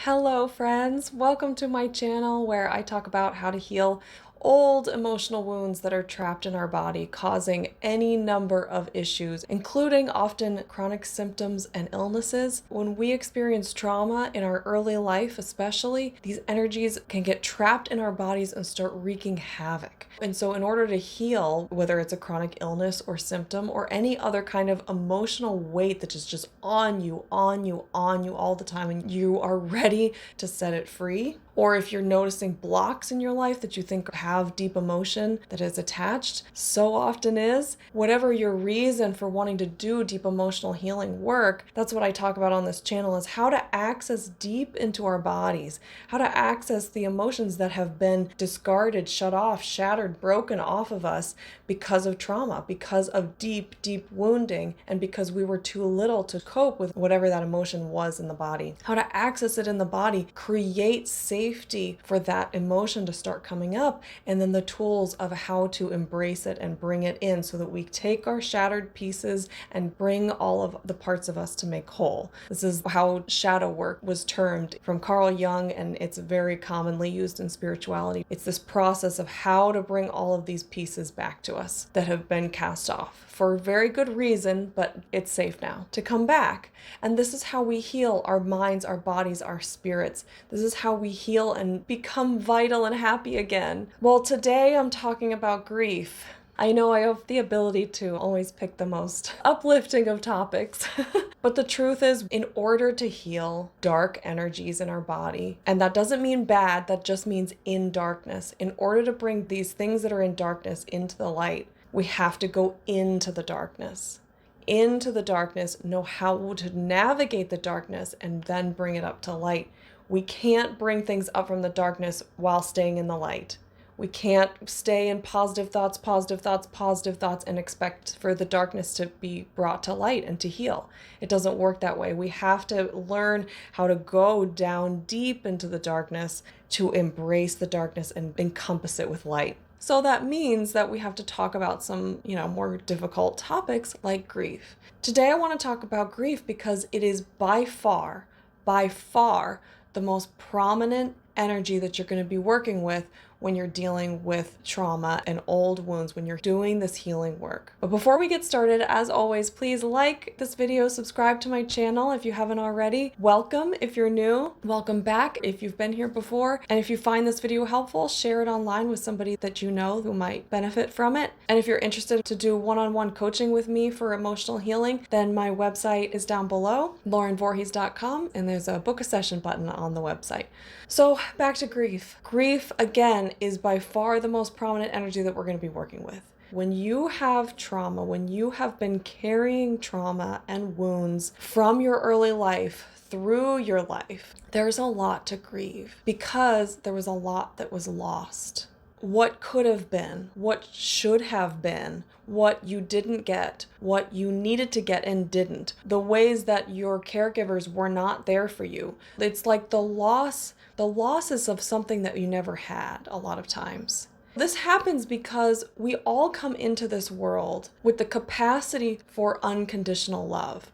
Hello friends, welcome to my channel where I talk about how to heal old emotional wounds that are trapped in our body, causing any number of issues, including often chronic symptoms and illnesses. When we experience trauma in our early life especially, these energies can get trapped in our bodies and start wreaking havoc. And so in order to heal, whether it's a chronic illness or symptom or any other kind of emotional weight that is just on you all the time and you are ready to set it free, or if you're noticing blocks in your life that you think have deep emotion that is attached, so often is, whatever your reason for wanting to do deep emotional healing work, that's what I talk about on this channel, is how to access deep into our bodies, how to access the emotions that have been discarded, shut off, shattered, broken off of us because of trauma, because of deep wounding, and because we were too little to cope with whatever that emotion was in the body. How to access it in the body, create safety for that emotion to start coming up, and then the tools of how to embrace it and bring it in so that we take our shattered pieces and bring all of the parts of us to make whole. This is how shadow work was termed from Carl Jung, and it's very commonly used in spirituality. It's this process of how to bring all of these pieces back to us that have been cast off for very good reason, but it's safe now to come back. And this is how we heal our minds, our bodies, our spirits. This is how we heal and become vital and happy again. Well, today I'm talking about grief. I know I have the ability to always pick the most uplifting of topics, but the truth is, in order to heal dark energies in our body, and that doesn't mean bad, that just means in darkness, in order to bring these things that are in darkness into the light, we have to go into the darkness. Know how to navigate the darkness, and then bring it up to light. We can't bring things up from the darkness while staying in the light. We can't stay in positive thoughts, and expect for the darkness to be brought to light and to heal. It doesn't work that way. We have to learn how to go down deep into the darkness to embrace the darkness and encompass it with light. So that means that we have to talk about some, more difficult topics like grief. Today I want to talk about grief because it is by far, the most prominent energy that you're going to be working with when you're dealing with trauma and old wounds, when you're doing this healing work. But before we get started, as always, please like this video, subscribe to my channel if you haven't already. Welcome if you're new, welcome back if you've been here before. And if you find this video helpful, share it online with somebody that you know who might benefit from it. And if you're interested to do one-on-one coaching with me for emotional healing, then my website is down below, laurenvorhees.com, and there's a book a session button on the website. So back to grief. Grief, again, is by far the most prominent energy that we're going to be working with. When you have trauma, when you have been carrying trauma and wounds from your early life through your life, there's a lot to grieve because there was a lot that was lost. What could have been, what should have been, what you didn't get, what you needed to get and didn't, the ways that your caregivers were not there for you. It's like the losses of something that you never had a lot of times. This happens because we all come into this world with the capacity for unconditional love.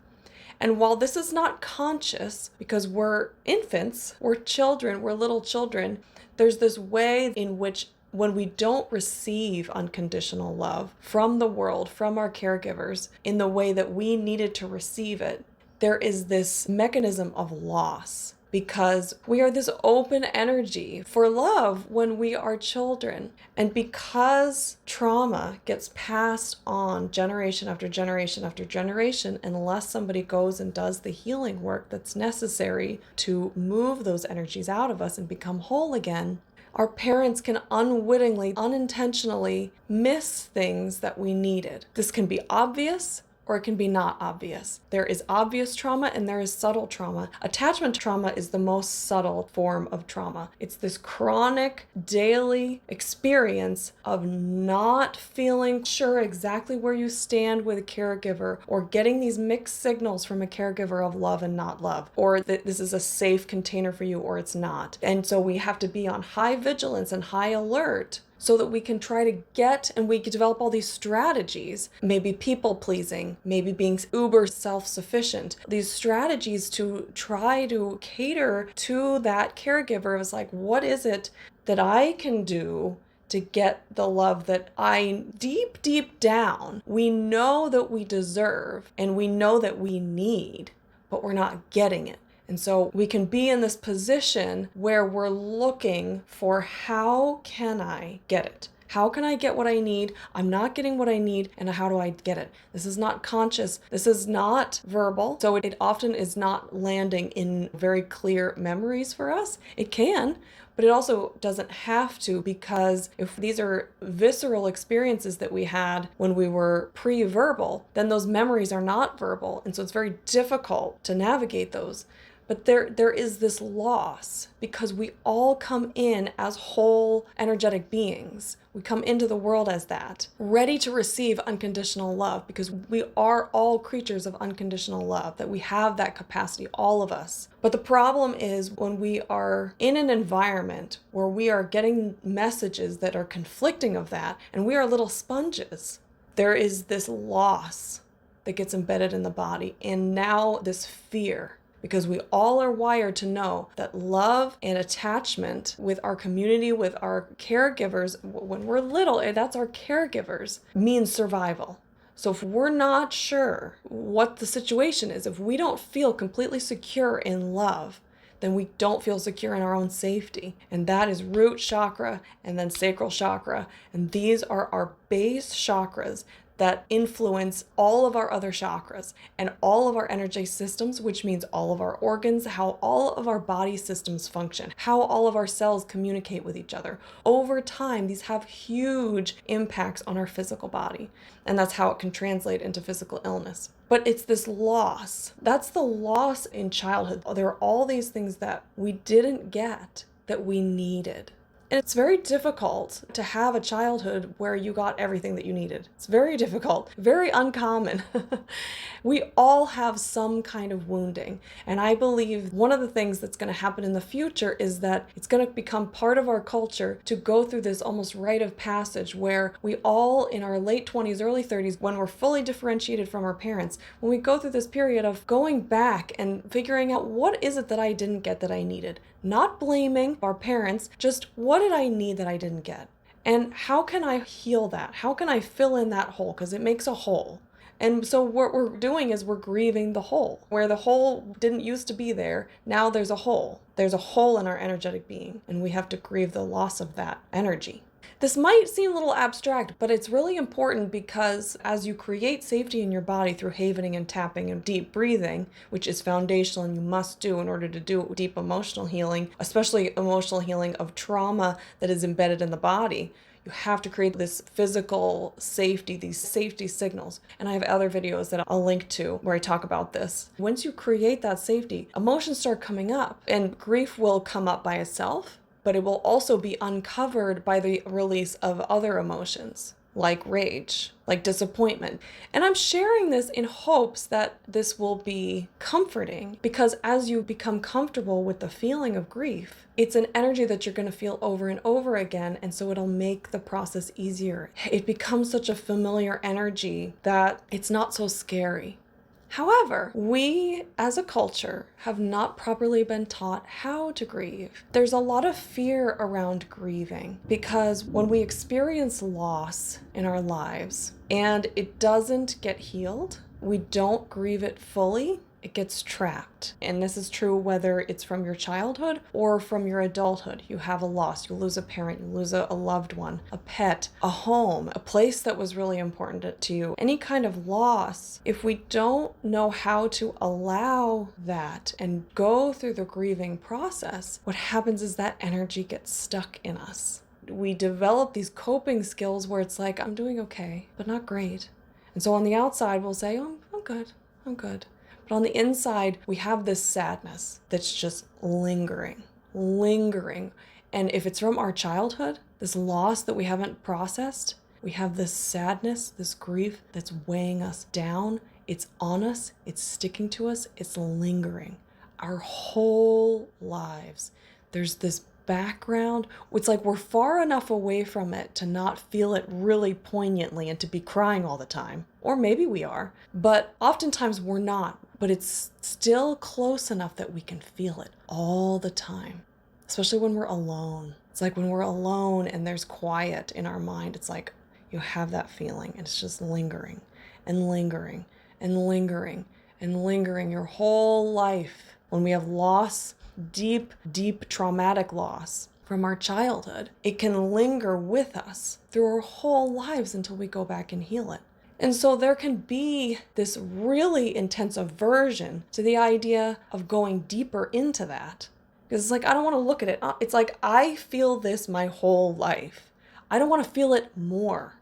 And while this is not conscious, because we're infants, we're children, we're little children, there's this way in which when we don't receive unconditional love from the world, from our caregivers, in the way that we needed to receive it, there is this mechanism of loss. Because we are this open energy for love when we are children. And because trauma gets passed on generation after generation after generation, unless somebody goes and does the healing work that's necessary to move those energies out of us and become whole again, our parents can unwittingly, unintentionally miss things that we needed. This can be obvious, or it can be not obvious. There is obvious trauma and there is subtle trauma. Attachment trauma is the most subtle form of trauma. It's this chronic daily experience of not feeling sure exactly where you stand with a caregiver, or getting these mixed signals from a caregiver of love and not love, or that this is a safe container for you or it's not. And so we have to be on high vigilance and high alert so that we can try to get, and we can develop all these strategies, maybe people pleasing, maybe being uber self-sufficient, these strategies to try to cater to that caregiver. Is like, what is it that I can do to get the love that I deep down we know that we deserve and we know that we need, but we're not getting it. And so we can be in this position where we're looking for, how can I get it? How can I get what I need? I'm not getting what I need, and how do I get it? This is not conscious. This is not verbal. So it often is not landing in very clear memories for us. It can, but it also doesn't have to, because if these are visceral experiences that we had when we were pre-verbal, then those memories are not verbal. And so it's very difficult to navigate those. But there is this loss, because we all come in as whole energetic beings. We come into the world as that, ready to receive unconditional love, because we are all creatures of unconditional love, that we have that capacity, all of us. But the problem is when we are in an environment where we are getting messages that are conflicting of that, and we are little sponges, there is this loss that gets embedded in the body, and now this fear. Because we all are wired to know that love and attachment with our community, with our caregivers, when we're little, that's our caregivers, means survival. So if we're not sure what the situation is, if we don't feel completely secure in love, then we don't feel secure in our own safety. And that is root chakra and then sacral chakra. And these are our base chakras that influence all of our other chakras and all of our energy systems, which means all of our organs, how all of our body systems function, how all of our cells communicate with each other. Over time, these have huge impacts on our physical body, and that's how it can translate into physical illness. But it's this loss. That's the loss in childhood. There are all these things that we didn't get that we needed. And it's very difficult to have a childhood where you got everything that you needed. It's very difficult, very uncommon. We all have some kind of wounding. And I believe one of the things that's going to happen in the future is that it's going to become part of our culture to go through this almost rite of passage where we all, in our late 20s, early 30s, when we're fully differentiated from our parents, when we go through this period of going back and figuring out, what is it that I didn't get that I needed? Not blaming our parents, just what did I need that I didn't get? And how can I heal that? How can I fill in that hole? Because it makes a hole. And so what we're doing is we're grieving the hole. Where the hole didn't used to be there, now there's a hole. There's a hole in our energetic being, and we have to grieve the loss of that energy. This might seem a little abstract, but it's really important, because as you create safety in your body through havening and tapping and deep breathing, which is foundational and you must do in order to do deep emotional healing, especially emotional healing of trauma that is embedded in the body, you have to create this physical safety, these safety signals. And I have other videos that I'll link to where I talk about this. Once you create that safety, emotions start coming up, and grief will come up by itself, but it will also be uncovered by the release of other emotions, like rage, like disappointment. And I'm sharing this in hopes that this will be comforting, because as you become comfortable with the feeling of grief, it's an energy that you're going to feel over and over again, and so it'll make the process easier. It becomes such a familiar energy that it's not so scary. However, we as a culture have not properly been taught how to grieve. There's a lot of fear around grieving, because when we experience loss in our lives and it doesn't get healed, we don't grieve it fully. It gets trapped. And this is true whether it's from your childhood or from your adulthood. You have a loss, you lose a parent, you lose a loved one, a pet, a home, a place that was really important to you. Any kind of loss, if we don't know how to allow that and go through the grieving process, what happens is that energy gets stuck in us. We develop these coping skills where it's like, I'm doing okay, but not great. And so on the outside, we'll say, oh, I'm good. But on the inside, we have this sadness that's just lingering. And if it's from our childhood, this loss that we haven't processed, we have this sadness, this grief that's weighing us down. It's on us, it's sticking to us, it's lingering. Our whole lives, there's this background. It's like we're far enough away from it to not feel it really poignantly and to be crying all the time. Or maybe we are, but oftentimes we're not. But it's still close enough that we can feel it all the time, especially when we're alone. It's like when we're alone and there's quiet in our mind, it's like you have that feeling and it's just lingering and lingering and lingering and lingering your whole life. When we have loss, deep, deep traumatic loss from our childhood, it can linger with us through our whole lives until we go back and heal it. And so there can be this really intense aversion to the idea of going deeper into that. Because it's like, I don't want to look at it. It's like, I feel this my whole life. I don't want to feel it more.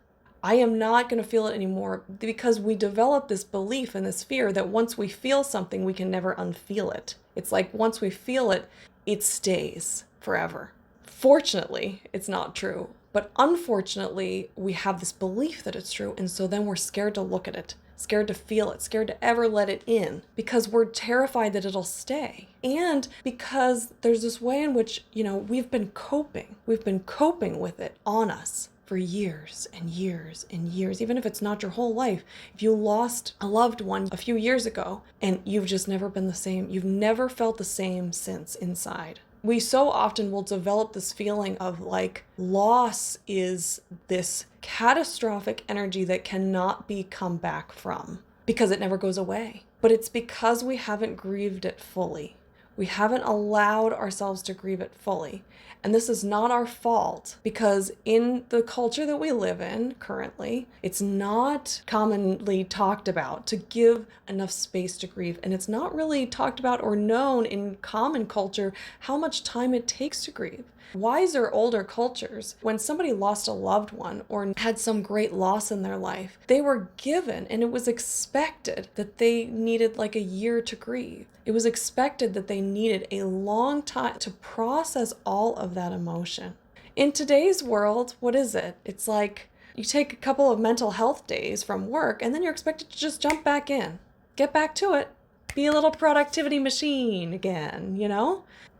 I am not going to feel it anymore, because we develop this belief and this fear that once we feel something, we can never unfeel it. It's like once we feel it, it stays forever. Fortunately, it's not true. But unfortunately, we have this belief that it's true. And so then we're scared to look at it, scared to feel it, scared to ever let it in, because we're terrified that it'll stay. And because there's this way in which, we've been coping with it on us for years and years and years. Even if it's not your whole life, if you lost a loved one a few years ago and you've just never been the same, you've never felt the same since inside. We so often will develop this feeling of like loss is this catastrophic energy that cannot be come back from because it never goes away. But it's because we haven't grieved it fully. We haven't allowed ourselves to grieve it fully. And this is not our fault, because in the culture that we live in currently, it's not commonly talked about to give enough space to grieve. And it's not really talked about or known in common culture how much time it takes to grieve. Wiser, older cultures, when somebody lost a loved one or had some great loss in their life, they were given, and it was expected that they needed like a year to grieve. It was expected that they needed a long time to process all of that emotion. In today's world, what is it? It's like you take a couple of mental health days from work and then you're expected to just jump back in, get back to it, be a little productivity machine again,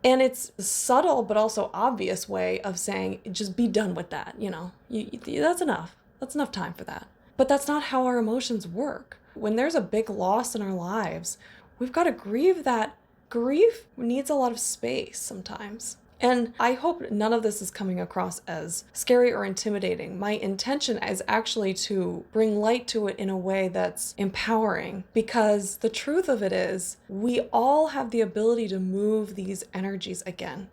And it's a subtle but also obvious way of saying, just be done with that, that's enough. That's enough time for that. But that's not how our emotions work. When there's a big loss in our lives, we've got to grieve that. Grief needs a lot of space sometimes. And I hope none of this is coming across as scary or intimidating. My intention is actually to bring light to it in a way that's empowering, because the truth of it is we all have the ability to move these energies again.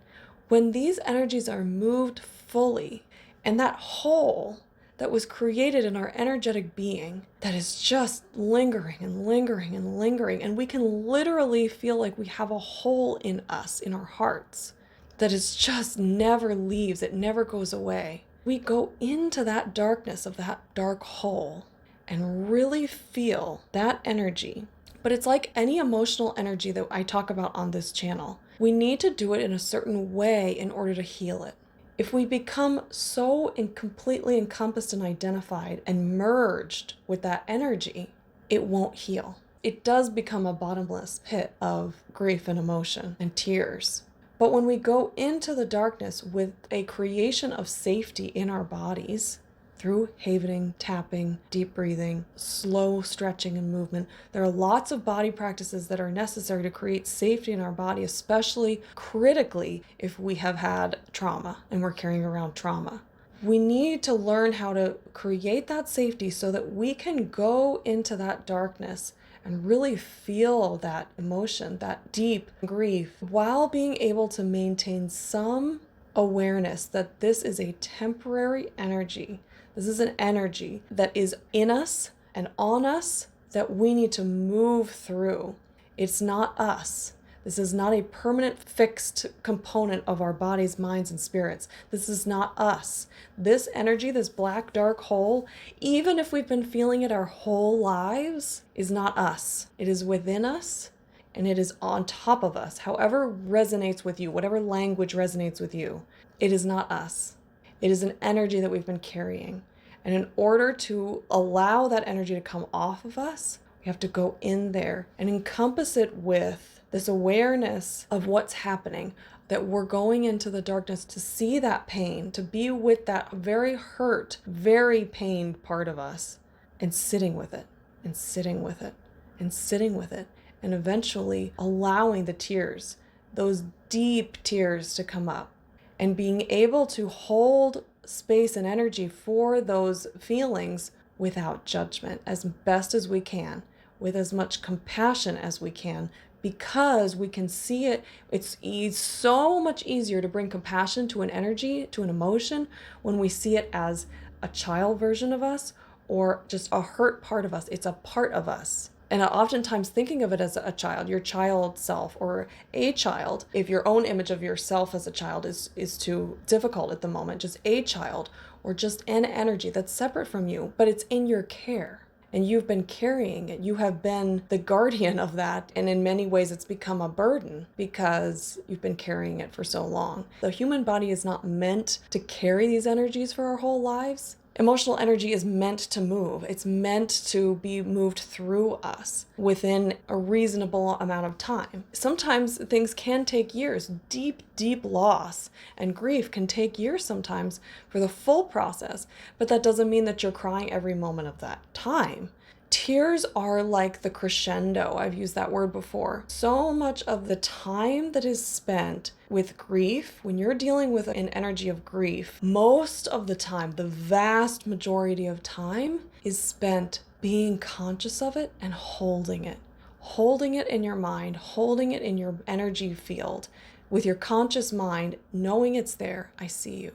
When these energies are moved fully, and that hole that was created in our energetic being that is just lingering and lingering and lingering, and we can literally feel like we have a hole in us, in our hearts, that is just never leaves, it never goes away. We go into that darkness of that dark hole and really feel that energy. But it's like any emotional energy that I talk about on this channel. We need to do it in a certain way in order to heal it. If we become so completely encompassed and identified and merged with that energy, it won't heal. It does become a bottomless pit of grief and emotion and tears. But when we go into the darkness with a creation of safety in our bodies, through havening, tapping, deep breathing, slow stretching and movement, there are lots of body practices that are necessary to create safety in our body, especially critically if we have had trauma and we're carrying around trauma. We need to learn how to create that safety so that we can go into that darkness and really feel that emotion, that deep grief, while being able to maintain some awareness that this is a temporary energy. This is an energy that is in us and on us that we need to move through. It's not us. This is not a permanent fixed component of our bodies, minds, and spirits. This is not us. This energy, this black dark hole, even if we've been feeling it our whole lives, is not us. It is within us and it is on top of us. However resonates with you, whatever language resonates with you, it is not us. It is an energy that we've been carrying. And in order to allow that energy to come off of us, we have to go in there and encompass it with this awareness of what's happening, that we're going into the darkness to see that pain, to be with that very hurt, very pained part of us, and sitting with it, and sitting with it, and sitting with it, and eventually allowing the tears, those deep tears, to come up, and being able to hold space and energy for those feelings without judgment as best as we can, with as much compassion as we can, because we can see it. It's so much easier to bring compassion to an energy, to an emotion, when we see it as a child version of us or just a hurt part of us. It's a part of us. And oftentimes thinking of it as a child, your child self or a child, if your own image of yourself as a child is too difficult at the moment, just a child or just an energy that's separate from you, but it's in your care. And you've been carrying it. You have been the guardian of that. And in many ways, it's become a burden because you've been carrying it for so long. The human body is not meant to carry these energies for our whole lives. Emotional energy is meant to move. It's meant to be moved through us within a reasonable amount of time. Sometimes things can take years. Deep, deep loss and grief can take years sometimes for the full process, but that doesn't mean that you're crying every moment of that time. Tears are like the crescendo. I've used that word before. So much of the time that is spent with grief, when you're dealing with an energy of grief, most of the time, the vast majority of time is spent being conscious of it and holding it. Holding it in your mind, holding it in your energy field, with your conscious mind, knowing it's there. I see you.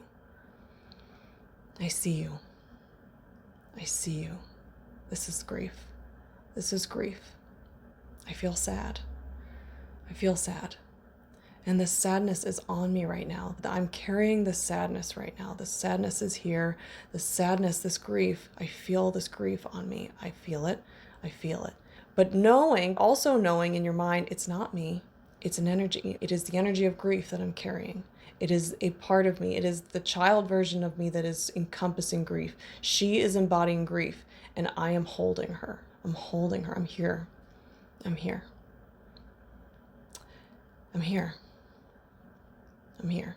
I see you. I see you. This is grief. This is grief. I feel sad. I feel sad. And this sadness is on me right now. I'm carrying this sadness right now. This sadness is here. This sadness, this grief, I feel this grief on me. I feel it. I feel it. But also knowing in your mind, it's not me. It's an energy. It is the energy of grief that I'm carrying. It is a part of me. It is the child version of me that is encompassing grief. She is embodying grief. And I am holding her. I'm holding her. I'm here. I'm here. I'm here. I'm here.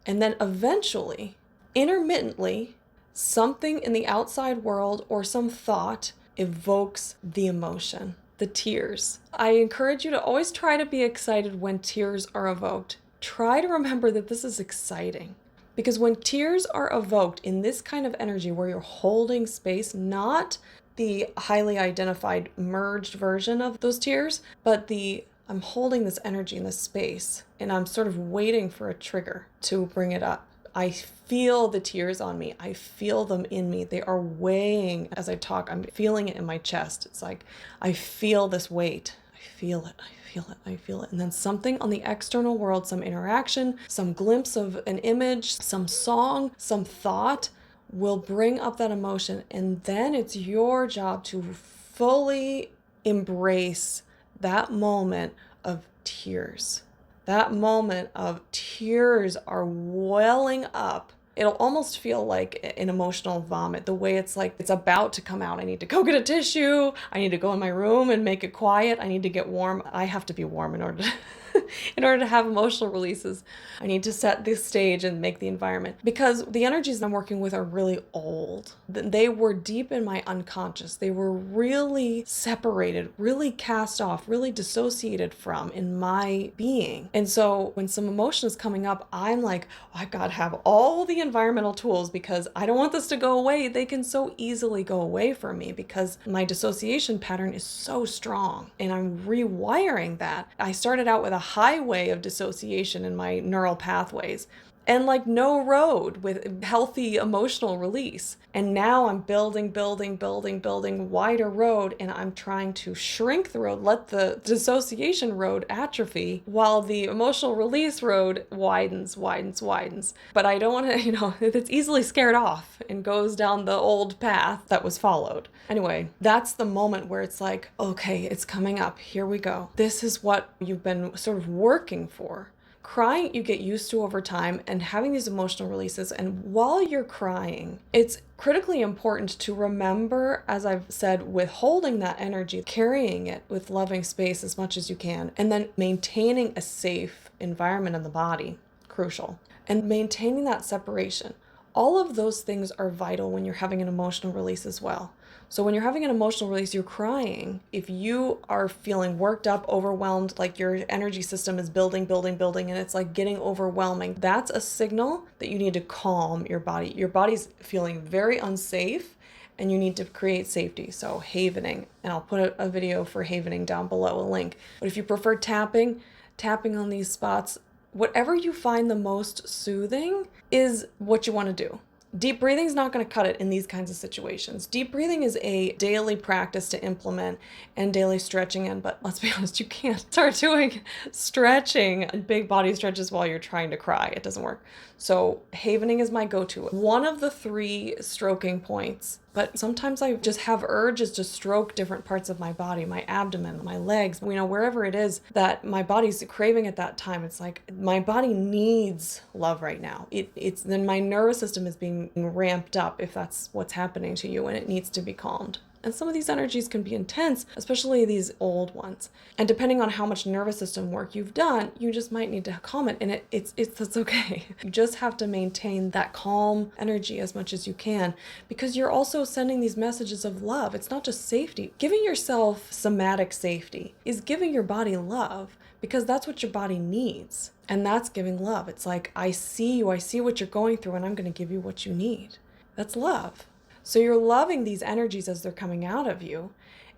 And then eventually, intermittently, something in the outside world or some thought evokes the emotion, the tears. I encourage you to always try to be excited when tears are evoked. Try to remember that this is exciting. Because when tears are evoked in this kind of energy where you're holding space, not the highly identified merged version of those tears, but I'm holding this energy in this space and I'm sort of waiting for a trigger to bring it up. I feel the tears on me. I feel them in me. They are weighing as I talk. I'm feeling it in my chest. It's like I feel this weight. I feel it. I feel it. And then something on the external world, some interaction, some glimpse of an image, some song, some thought will bring up that emotion. And then it's your job to fully embrace that moment of tears. That moment of tears are welling up. It'll almost feel like an emotional vomit, the way it's like it's about to come out. I need to go get a tissue. I need to go in my room and make it quiet. I need to get warm. I have to be warm in order to in order to have emotional releases. I need to set the stage and make the environment, because the energies I'm working with are really old. They were deep in my unconscious. They were really separated, really cast off, really dissociated from in my being. And so when some emotion is coming up, I'm like, oh, I've got to have all the environmental tools because I don't want this to go away. They can so easily go away from me because my dissociation pattern is so strong and I'm rewiring that. I started out with a highway of dissociation in my neural pathways and like no road with healthy emotional release. And now I'm building wider road, and I'm trying to shrink the road, let the dissociation road atrophy while the emotional release road widens. But I don't want to, it's easily scared off and goes down the old path that was followed. Anyway, that's the moment where it's like, okay, it's coming up. Here we go. This is what you've been sort of working for. Crying, you get used to over time, and having these emotional releases. And while you're crying, it's critically important to remember, as I've said, withholding that energy, carrying it with loving space as much as you can, and then maintaining a safe environment in the body, crucial, and maintaining that separation. All of those things are vital when you're having an emotional release as well. So when you're having an emotional release, you're crying. If you are feeling worked up, overwhelmed, like your energy system is building, and it's like getting overwhelming, that's a signal that you need to calm your body. Your body's feeling very unsafe and you need to create safety. So havening, and I'll put a video for havening down below, a link. But if you prefer tapping on these spots, whatever you find the most soothing is what you want to do. Deep breathing is not going to cut it in these kinds of situations. Deep breathing is a daily practice to implement and daily stretching in, but let's be honest, you can't start doing stretching and big body stretches while you're trying to cry. It doesn't work. So havening is my go-to. One of the 3 stroking points, but sometimes I just have urges to stroke different parts of my body, my abdomen, my legs, wherever it is that my body's craving at that time. It's like my body needs love right now. Then my nervous system is being ramped up if that's what's happening to you, and it needs to be calmed. And some of these energies can be intense, especially these old ones. And depending on how much nervous system work you've done, you just might need to calm it. And it's okay. You just have to maintain that calm energy as much as you can, because you're also sending these messages of love. It's not just safety. Giving yourself somatic safety is giving your body love, because that's what your body needs. And that's giving love. It's like, I see you, I see what you're going through, and I'm going to give you what you need. That's love. So you're loving these energies as they're coming out of you.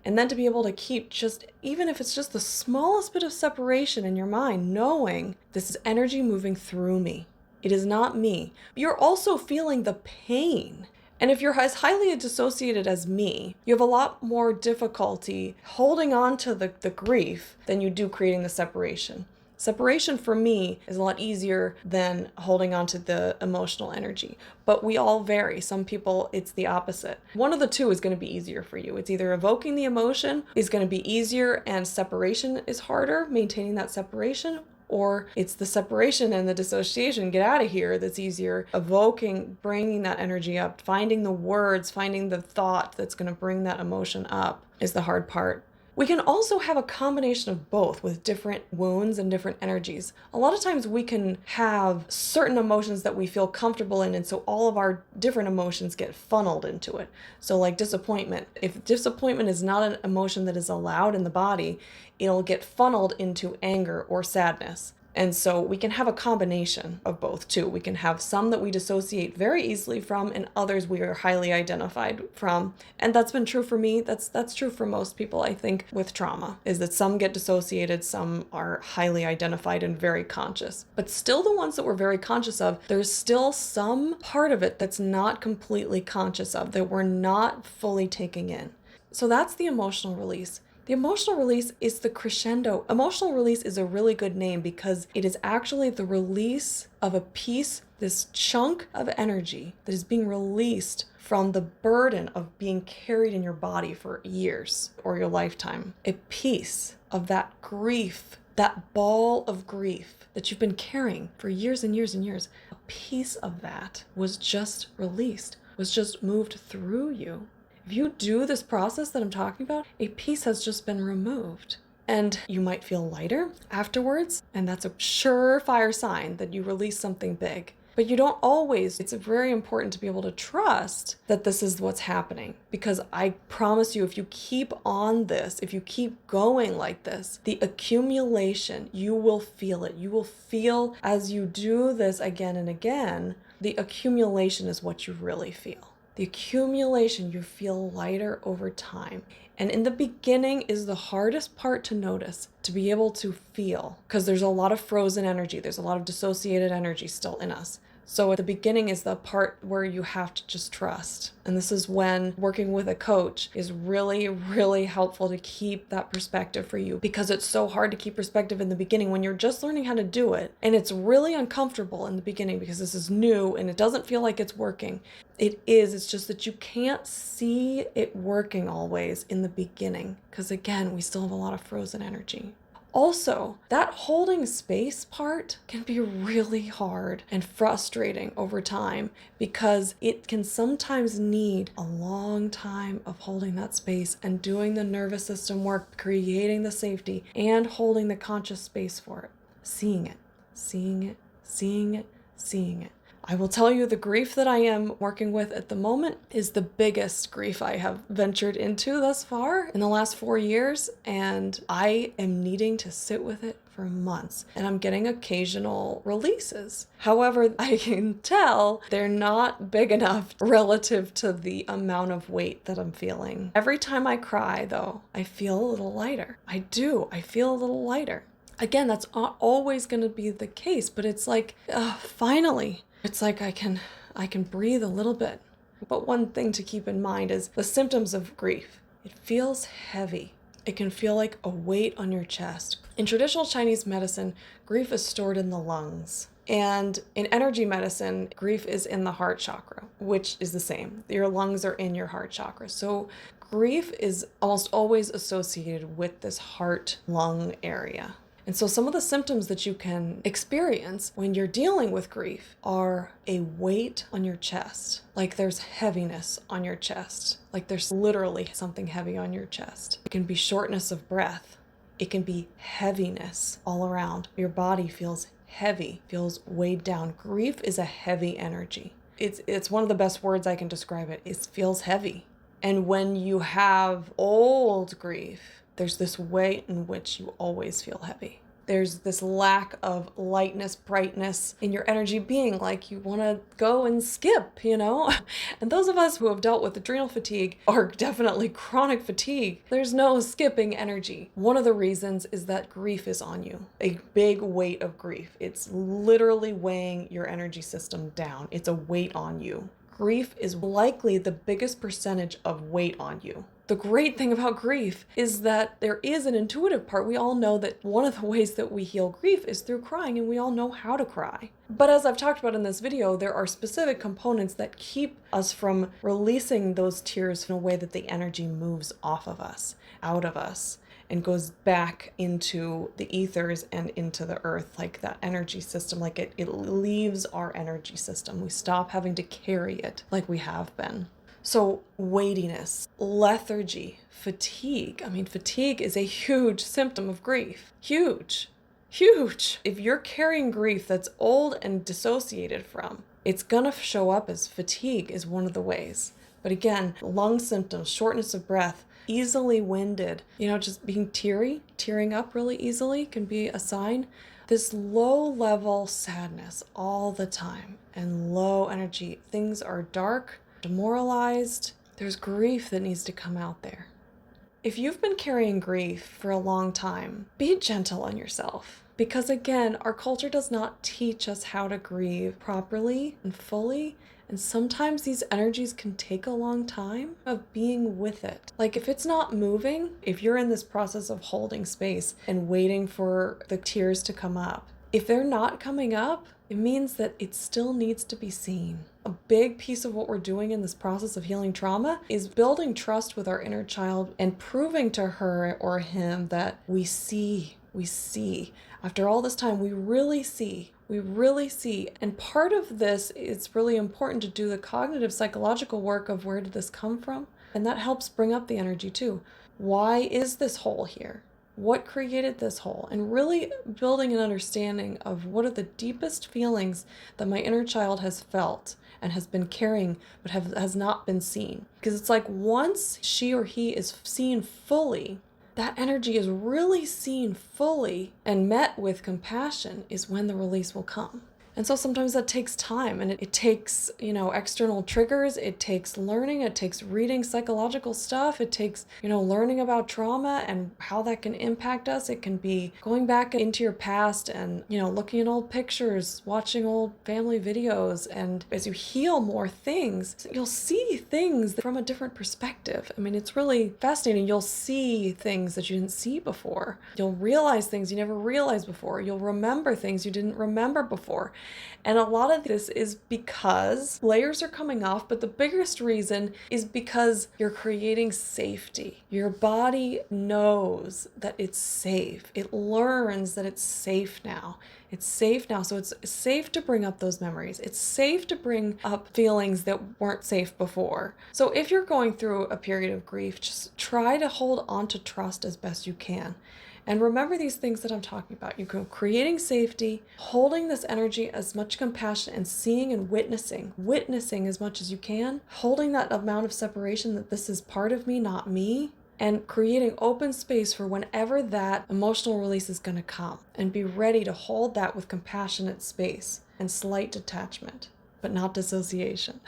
And then to be able to keep even if it's just the smallest bit of separation in your mind, knowing this is energy moving through me. It is not me. You're also feeling the pain. And if you're as highly dissociated as me, you have a lot more difficulty holding on to the grief than you do creating the separation. Separation for me is a lot easier than holding on to the emotional energy, but we all vary. Some people, it's the opposite. One of the two is going to be easier for you. It's either evoking the emotion is going to be easier and separation is harder, maintaining that separation, or it's the separation and the dissociation, get out of here, that's easier. Evoking, bringing that energy up, finding the words, finding the thought that's going to bring that emotion up is the hard part. We can also have a combination of both with different wounds and different energies. A lot of times we can have certain emotions that we feel comfortable in, and so all of our different emotions get funneled into it. So like disappointment. If disappointment is not an emotion that is allowed in the body, it'll get funneled into anger or sadness. And so we can have a combination of both too. We can have some that we dissociate very easily from and others we are highly identified from. And that's been true for me. That's true for most people, I think, with trauma, is that some get dissociated, some are highly identified and very conscious. But still the ones that we're very conscious of, there's still some part of it that's not completely conscious of, that we're not fully taking in. So that's the emotional release. The emotional release is the crescendo. Emotional release is a really good name because it is actually the release of a piece, this chunk of energy that is being released from the burden of being carried in your body for years or your lifetime. A piece of that grief, that ball of grief that you've been carrying for years and years and years, a piece of that was just released, was just moved through you. If you do this process that I'm talking about, a piece has just been removed. And you might feel lighter afterwards, and that's a surefire sign that you release something big. But you don't always. It's very important to be able to trust that this is what's happening. Because I promise you, if you keep on this, if you keep going like this, the accumulation, you will feel it. You will feel as you do this again and again, the accumulation is what you really feel. The accumulation, you feel lighter over time. And in the beginning is the hardest part to notice, to be able to feel, because there's a lot of frozen energy. There's a lot of dissociated energy still in us. So at the beginning is the part where you have to just trust. And this is when working with a coach is really, really helpful to keep that perspective for you, because it's so hard to keep perspective in the beginning when you're just learning how to do it. And it's really uncomfortable in the beginning because this is new and it doesn't feel like it's working. It's just that you can't see it working always in the beginning, because again, we still have a lot of frozen energy. Also, that holding space part can be really hard and frustrating over time because it can sometimes need a long time of holding that space and doing the nervous system work, creating the safety and holding the conscious space for it. Seeing it, seeing it, seeing it, seeing it. I will tell you the grief that I am working with at the moment is the biggest grief I have ventured into thus far in the last 4 years, and I am needing to sit with it for months, and I'm getting occasional releases. However, I can tell they're not big enough relative to the amount of weight that I'm feeling. Every time I cry, though, I feel a little lighter. I do. I feel a little lighter. Again, that's not always going to be the case, but it's like, finally. It's like I can breathe a little bit. But one thing to keep in mind is the symptoms of grief. It feels heavy. It can feel like a weight on your chest. In traditional Chinese medicine, grief is stored in the lungs. And in energy medicine, grief is in the heart chakra, which is the same. Your lungs are in your heart chakra. So grief is almost always associated with this heart-lung area. And so some of the symptoms that you can experience when you're dealing with grief are a weight on your chest, like there's heaviness on your chest, like there's literally something heavy on your chest. It can be shortness of breath. It can be heaviness all around. Your body feels heavy, feels weighed down. Grief is a heavy energy. It's one of the best words I can describe it. It feels heavy. And when you have old grief, there's this way in which you always feel heavy. There's this lack of lightness, brightness in your energy being, like you want to go and skip, And those of us who have dealt with adrenal fatigue or definitely chronic fatigue, there's no skipping energy. One of the reasons is that grief is on you, a big weight of grief. It's literally weighing your energy system down. It's a weight on you. Grief is likely the biggest percentage of weight on you. The great thing about grief is that there is an intuitive part. We all know that one of the ways that we heal grief is through crying, and we all know how to cry. But as I've talked about in this video, there are specific components that keep us from releasing those tears in a way that the energy moves off of us, out of us, and goes back into the ethers and into the earth, like that energy system, like it leaves our energy system. We stop having to carry it like we have been. So weightiness, lethargy, fatigue. Fatigue is a huge symptom of grief. Huge. If you're carrying grief that's old and dissociated from, it's gonna show up as fatigue is one of the ways. But again, lung symptoms, shortness of breath, easily winded, just being tearing up really easily can be a sign. This low level sadness all the time and low energy. Things are dark, demoralized. There's grief that needs to come out there. If you've been carrying grief for a long time, be gentle on yourself. Because again, our culture does not teach us how to grieve properly and fully. And sometimes these energies can take a long time of being with it. Like if it's not moving, if you're in this process of holding space and waiting for the tears to come up, if they're not coming up, it means that it still needs to be seen. A big piece of what we're doing in this process of healing trauma is building trust with our inner child and proving to her or him that we see. After all this time, we really see. And part of this, it's really important to do the cognitive psychological work of where did this come from? And that helps bring up the energy too. Why is this hole here? What created this hole? And really building an understanding of what are the deepest feelings that my inner child has felt and has been carrying but has not been seen. Because it's like once she or he is seen fully, that energy is really seen fully and met with compassion is when the release will come. And so sometimes that takes time, and it takes, external triggers. It takes learning. It takes reading psychological stuff. It takes, learning about trauma and how that can impact us. It can be going back into your past and, looking at old pictures, watching old family videos. And as you heal more things, you'll see things from a different perspective. It's really fascinating. You'll see things that you didn't see before. You'll realize things you never realized before. You'll remember things you didn't remember before. And a lot of this is because layers are coming off, but the biggest reason is because you're creating safety. Your body knows that it's safe. It learns that it's safe now. It's safe now. So it's safe to bring up those memories. It's safe to bring up feelings that weren't safe before. So if you're going through a period of grief, just try to hold on to trust as best you can. And remember these things that I'm talking about. You're creating safety, holding this energy as much compassion and seeing and witnessing as much as you can, holding that amount of separation that this is part of me, not me, and creating open space for whenever that emotional release is going to come, and be ready to hold that with compassionate space and slight detachment, but not dissociation.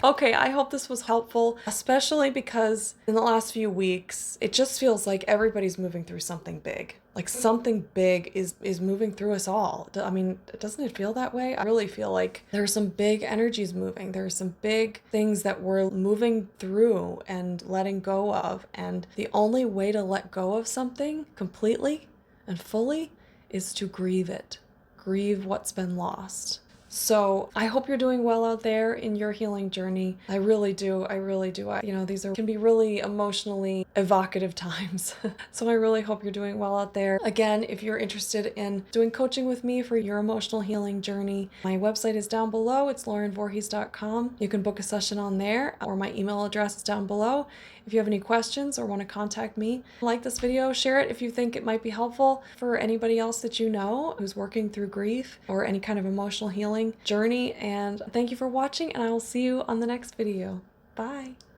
Okay, I hope this was helpful, especially because in the last few weeks, it just feels like everybody's moving through something big. Like something big is moving through us all. I mean, doesn't it feel that way? I really feel like there's some big energies moving. There's some big things that we're moving through and letting go of. And the only way to let go of something completely and fully is to grieve it. Grieve what's been lost. So I hope you're doing well out there in your healing journey. I really do. These can be really emotionally evocative times. So I really hope you're doing well out there. Again, if you're interested in doing coaching with me for your emotional healing journey, my website is down below. It's laurenvorhees.com. You can book a session on there, or my email address is down below. If you have any questions or want to contact me, like this video, share it if you think it might be helpful for anybody else that you know who's working through grief or any kind of emotional healing journey. And thank you for watching, and I will see you on the next video. Bye.